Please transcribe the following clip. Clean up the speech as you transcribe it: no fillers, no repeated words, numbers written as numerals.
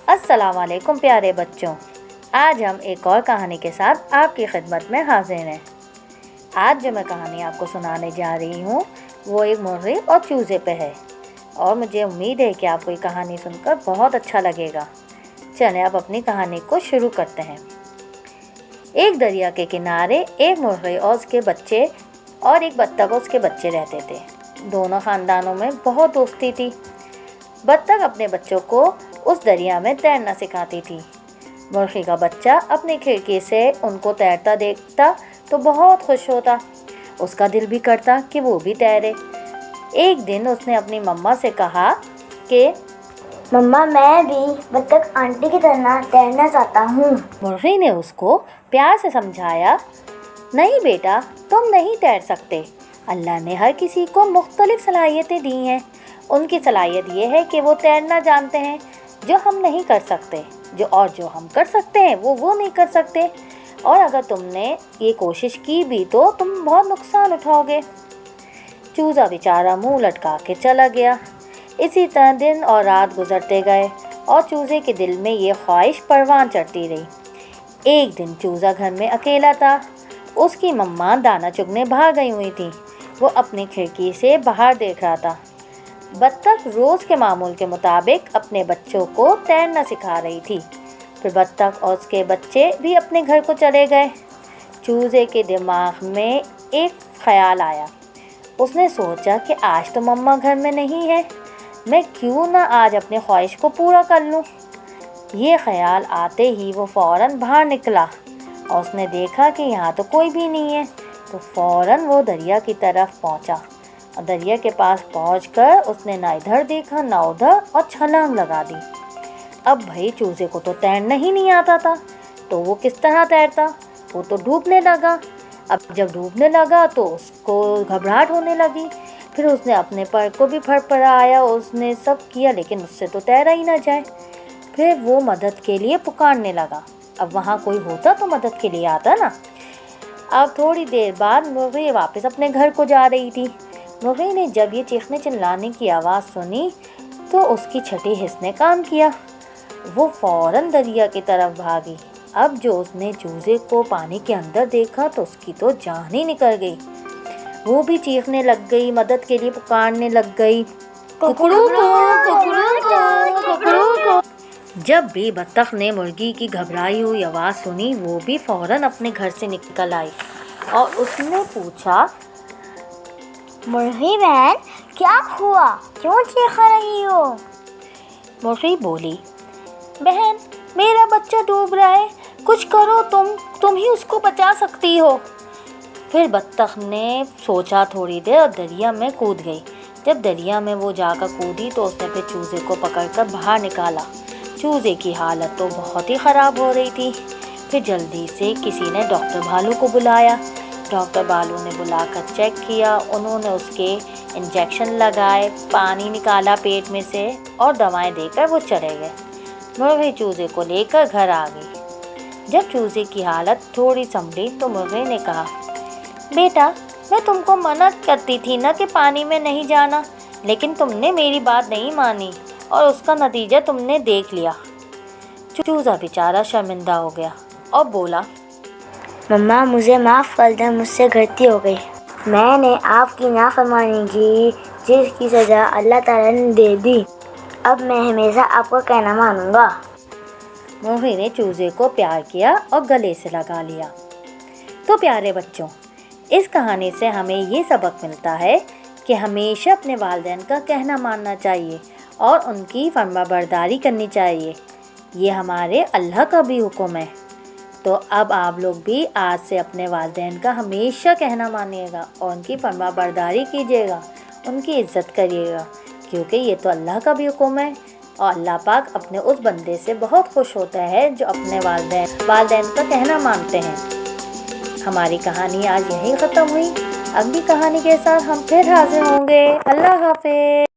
अस्सलाम वालेकुम प्यारे बच्चों, आज हम एक और कहानी के साथ आपकी खिदमत में हाजिर हैं। आज जो मैं कहानी आपको सुनाने जा रही हूँ वो एक मुर्गी और चूज़े पे है और मुझे उम्मीद है कि आपको ये कहानी सुनकर बहुत अच्छा लगेगा। चलें अब अपनी कहानी को शुरू करते हैं। एक दरिया के किनारे एक मुर्गी और उसके बच्चे और एक बत्तख और उसके बच्चे रहते थे। दोनों ख़ानदानों में बहुत दोस्ती थी। बत्तख अपने बच्चों को उस दरिया में तैरना सिखाती थी। मुर्गी का बच्चा अपनी खिड़की से उनको तैरता देखता तो बहुत खुश होता। उसका दिल भी करता कि वो भी तैरे। एक दिन उसने अपनी मम्मा से कहा कि मम्मा, मैं भी बत्तख आंटी की तरह तैरना चाहता हूँ। मुर्गी ने उसको प्यार से समझाया, नहीं बेटा, तुम नहीं तैर सकते। अल्लाह ने हर किसी को मुख्तलिफ सलाहियतें दी हैं। उनकी सलाहियत ये है कि वो तैरना जानते हैं जो हम नहीं कर सकते, जो हम कर सकते हैं वो नहीं कर सकते। और अगर तुमने ये कोशिश की भी तो तुम बहुत नुकसान उठाओगे। चूज़ा बेचारा मुंह लटका के चला गया। इसी तरह दिन और रात गुजरते गए और चूज़े के दिल में ये ख्वाहिश परवान चढ़ती रही। एक दिन चूज़ा घर में अकेला था। उसकी मम्मा दाना चुगने बाहर गई हुई थी। वो अपनी खिड़की से बाहर देख रहा था। बत्तख रोज़ के मामूल के मुताबिक अपने बच्चों को तैरना सिखा रही थी। फिर बत्तख और उसके बच्चे भी अपने घर को चले गए। चूज़े के दिमाग में एक ख़याल आया। उसने सोचा कि आज तो मम्मा घर में नहीं है, मैं क्यों ना आज अपनी ख्वाहिश को पूरा कर लूँ। ये ख़याल आते ही वो फ़ौरन बाहर निकला और उसने देखा कि यहाँ तो कोई भी नहीं है, तो फ़ौरन वो दरिया की तरफ पहुँचा। और दरिया के पास पहुंचकर उसने ना इधर देखा ना उधर और छलांग लगा दी। अब भाई चूज़े को तो तैरना ही नहीं आता था, तो वो किस तरह तैरता। वो तो डूबने लगा। अब जब डूबने लगा तो उसको घबराहट होने लगी। फिर उसने अपने पैर को भी फड़फड़ाया, उसने सब किया, लेकिन उससे तो तैरा ही ना जाए। फिर वो मदद के लिए पुकारने लगा। अब वहाँ कोई होता तो मदद के लिए आता ना। अब थोड़ी देर बाद मुर्गी वापस अपने घर को जा रही थी। मुर्गी ने जब ये चीखने चिल्लाने की आवाज़ सुनी तो उसकी छठी हिस्स ने काम किया। वो फ़ौरन दरिया की तरफ भागी। अब जो उसने चूज़े को पानी के अंदर देखा तो उसकी तो जान ही निकल गई। वो भी चीखने लग गई, मदद के लिए पुकारने लग गई, कुकड़ू को। जब भी बत्तख ने मुर्गी की घबराई हुई आवाज़ सुनी, वो भी फ़ौरन अपने घर से निकल आई और उसने पूछा, मुर्गी बहन, क्या हुआ, क्यों चीख रही हो? मुर्गी बोली, बहन, मेरा बच्चा डूब रहा है, कुछ करो, तुम ही उसको बचा सकती हो। फिर बत्तख ने सोचा थोड़ी देर और दरिया में कूद गई। जब दरिया में वो जाकर कूदी तो उसने फिर चूज़े को पकड़कर बाहर निकाला। चूज़े की हालत तो बहुत ही ख़राब हो रही थी। फिर जल्दी से किसी ने डॉक्टर भालू को बुलाया। डॉक्टर भालू ने बुलाकर चेक किया। उन्होंने उसके इंजेक्शन लगाए, पानी निकाला पेट में से और दवाएं देकर वो चले गए। मुर्गी चूज़े को लेकर घर आ गई। जब चूज़े की हालत थोड़ी संभली तो मुर्गी ने कहा, बेटा, मैं तुमको मना करती थी ना कि पानी में नहीं जाना, लेकिन तुमने मेरी बात नहीं मानी और उसका नतीजा तुमने देख लिया। चूज़ा बेचारा शर्मिंदा हो गया और बोला, मम्मा, मुझे माफ़ कर दें, मुझसे गलती हो गई। मैंने आपकी नाफरमानी की, जिसकी सज़ा अल्लाह ताला ने दे दी। अब मैं हमेशा आपका कहना मानूंगा। मुर्गी ने चूज़े को प्यार किया और गले से लगा लिया। तो प्यारे बच्चों, इस कहानी से हमें ये सबक मिलता है कि हमेशा अपने वालिदैन का कहना मानना चाहिए और उनकी फरमाबरदारी करनी चाहिए। ये हमारे अल्लाह का भी हुक्म है। तो अब आप लोग भी आज से अपने वालिदैन का हमेशा कहना मानिएगा और उनकी फरमाबरदारी कीजिएगा, उनकी इज़्ज़त करिएगा, क्योंकि ये तो अल्लाह का भी हुक्म है और अल्लाह पाक अपने उस बंदे से बहुत खुश होता है जो अपने वालिदैन का कहना मानते हैं। हमारी कहानी आज यहीं ख़त्म हुई। अगली कहानी के साथ हम फिर हाजिर होंगे। अल्लाह हाफ़िज़।